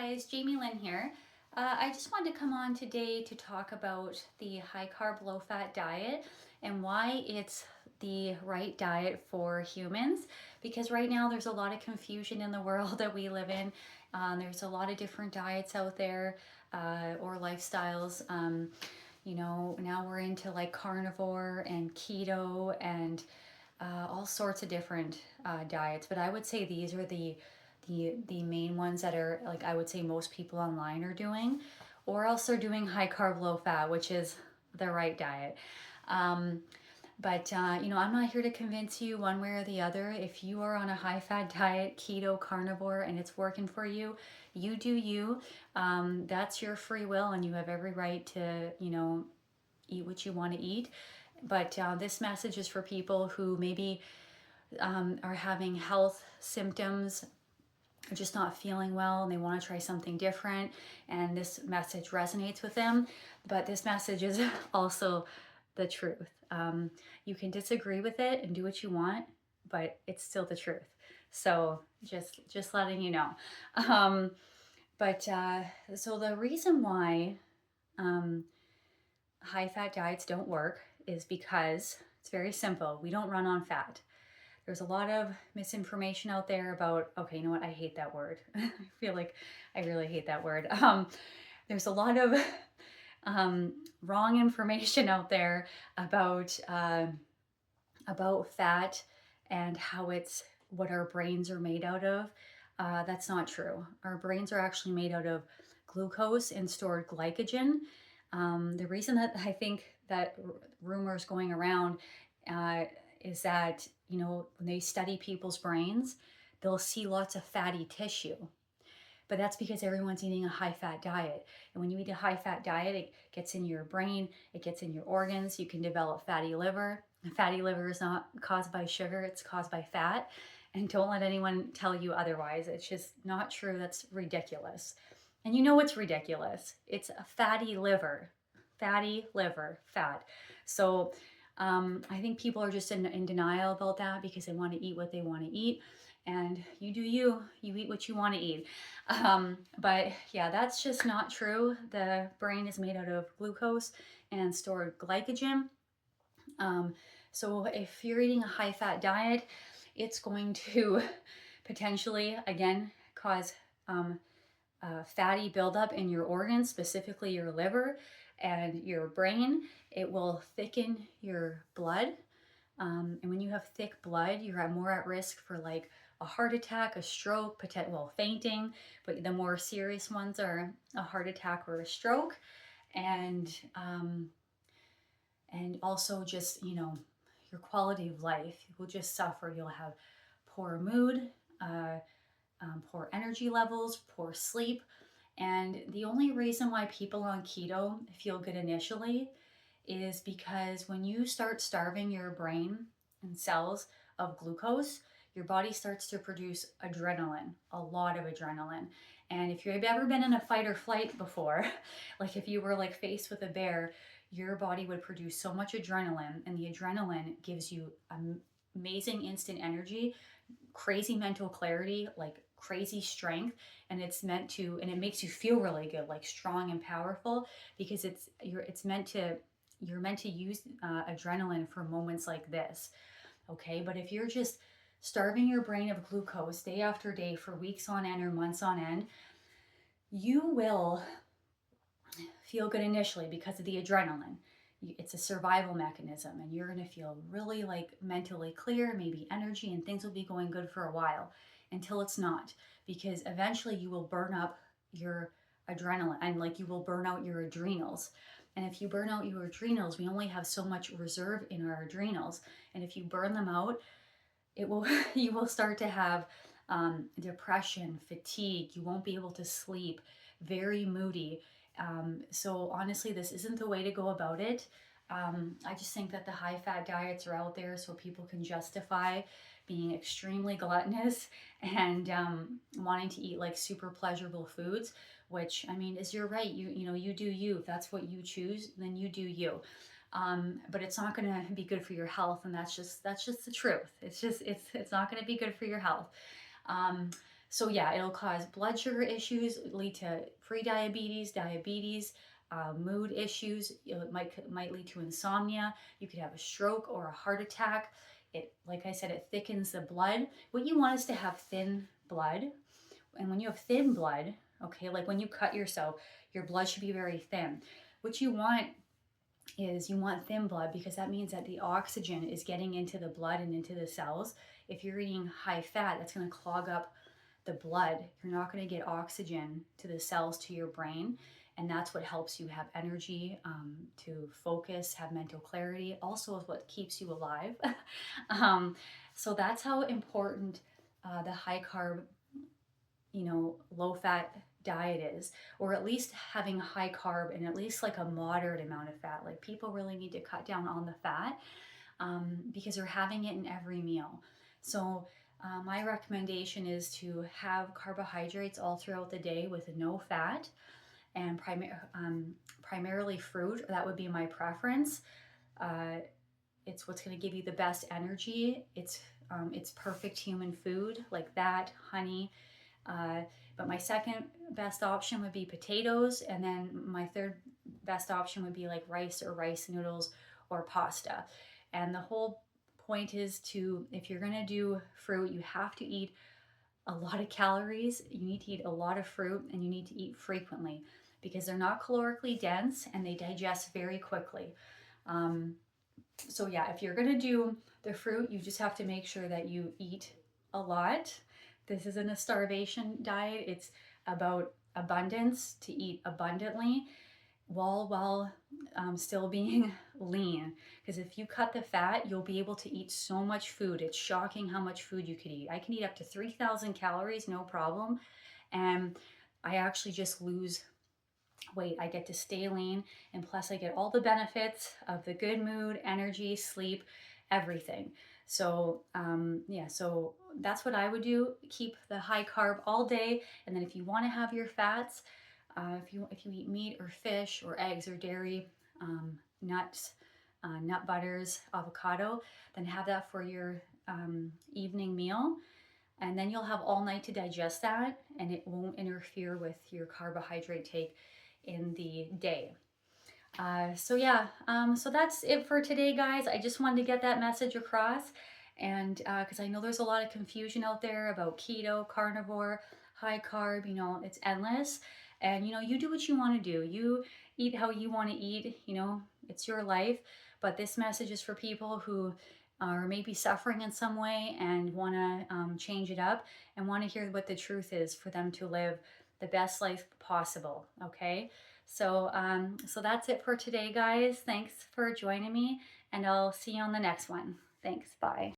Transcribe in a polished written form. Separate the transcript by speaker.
Speaker 1: guys, Jamie Lynn here. I just wanted to come on today to talk about the high carb, low fat diet and why it's the right diet for humans. Because right now there's a lot of confusion in the world that we live in. There's a lot of different diets out there or lifestyles. Now we're into like carnivore and keto and all sorts of different diets. But I would say these are the main ones that are like I would say most people online are doing, or else they're doing high carb, low fat, which is the right diet. Um, but I'm not here to convince you one way or the other. If you are on a high fat diet, keto, carnivore, and it's working for you, you do you. That's your free will, and you have every right to, eat what you want to eat. But this message is for people who maybe are having health symptoms, are just not feeling well, and they want to try something different, and this message resonates with them. But this message is also the truth. You can disagree with it and do what you want, but it's still the truth. So just letting you know. So the reason why high fat diets don't work is because it's very simple. We don't run on fat. There's a lot of misinformation out there about, okay, you know what? I hate that word. I feel like I really hate that word. There's a lot of wrong information out there about fat and how it's what our brains are made out of. That's not true. Our brains are actually made out of glucose and stored glycogen. The reason that I think that rumors going around is that, when they study people's brains, they'll see lots of fatty tissue. But that's because everyone's eating a high fat diet. And when you eat a high fat diet, it gets in your brain, it gets in your organs. You can develop fatty liver. And fatty liver is not caused by sugar, it's caused by fat. And don't let anyone tell you otherwise. It's just not true. That's ridiculous. And you know what's ridiculous? It's a fatty liver, fat. So I think people are just in denial about that because they want to eat what they want to eat. And you do you eat what you want to eat. But yeah, that's just not true. The brain is made out of glucose and stored glycogen. So if you're eating a high fat diet, it's going to potentially, again, cause fatty buildup in your organs, specifically your liver and your brain. It will thicken your blood. And when you have thick blood, you're more at risk for like a heart attack, a stroke, fainting, but the more serious ones are a heart attack or a stroke. And also just, your quality of life will just suffer. You'll have poor mood, poor energy levels, poor sleep. And the only reason why people on keto feel good initially is because when you start starving your brain and cells of glucose, your body starts to produce adrenaline, a lot of adrenaline. And if you've ever been in a fight or flight before, like if you were like faced with a bear, your body would produce so much adrenaline, and the adrenaline gives you amazing instant energy, crazy mental clarity, like crazy strength, and it makes you feel really good, like strong and powerful, because you're meant to use adrenaline for moments like this. Okay, but if you're just starving your brain of glucose day after day for weeks on end or months on end, you will feel good initially because of the adrenaline. It's a survival mechanism, and you're going to feel really like mentally clear, maybe energy, and things will be going good for a while until it's not, because eventually you will burn up your adrenaline, and like you will burn out your adrenals. And if you burn out your adrenals, we only have so much reserve in our adrenals, and if you burn them out, you will start to have depression, fatigue. You won't be able to sleep, very moody. So honestly, this isn't the way to go about it. I just think that the high fat diets are out there so people can justify being extremely gluttonous and wanting to eat like super pleasurable foods, which I mean is your right. You do you. If that's what you choose, then you do you. But it's not going to be good for your health, and that's just the truth. It's not going to be good for your health. So yeah, it'll cause blood sugar issues, lead to pre-diabetes, diabetes, mood issues. It might lead to insomnia. You could have a stroke or a heart attack. It, like I said, it thickens the blood. What you want is to have thin blood. And when you have thin blood, okay, like when you cut yourself, your blood should be very thin. What you want is you want thin blood because that means that the oxygen is getting into the blood and into the cells. If you're eating high fat, that's going to clog up the blood. You're not going to get oxygen to the cells, to your brain. And that's what helps you have energy, to focus, have mental clarity. Also is what keeps you alive. So that's how important the high carb, low fat diet is, or at least having high carb and at least like a moderate amount of fat. Like people really need to cut down on the fat, because they're having it in every meal. So my recommendation is to have carbohydrates all throughout the day with no fat, and primarily fruit. That would be my preference. Uh, it's what's going to give you the best energy. It's perfect human food like that, honey. Uh, but my second best option would be potatoes, and then my third best option would be like rice or rice noodles or pasta. And the whole point is to, if you're gonna do fruit, you have to eat a lot of calories. You need to eat a lot of fruit, and you need to eat frequently because they're not calorically dense and they digest very quickly. Um, so yeah, if you're gonna do the fruit, you just have to make sure that you eat a lot. This isn't a starvation diet. It's about abundance, to eat abundantly while still being lean. Because if you cut the fat, you'll be able to eat so much food. It's shocking how much food you could eat. I can eat up to 3,000 calories, no problem. And I actually just lose weight. I get to stay lean, and plus I get all the benefits of the good mood, energy, sleep, everything. So yeah, so that's what I would do. Keep the high carb all day, and then if you want to have your fats, if you eat meat or fish or eggs or dairy, nuts, nut butters, avocado, then have that for your evening meal, and then you'll have all night to digest that, and it won't interfere with your carbohydrate take in the day. So yeah, so that's it for today, guys. I just wanted to get that message across, and because I know there's a lot of confusion out there about keto, carnivore, high carb. It's endless, and you do what you want to do. You eat how you want to eat. It's your life. But this message is for people who are maybe suffering in some way and want to change it up and want to hear what the truth is for them to live the best life possible. Okay. So that's it for today, guys. Thanks for joining me, and I'll see you on the next one. Thanks. Bye.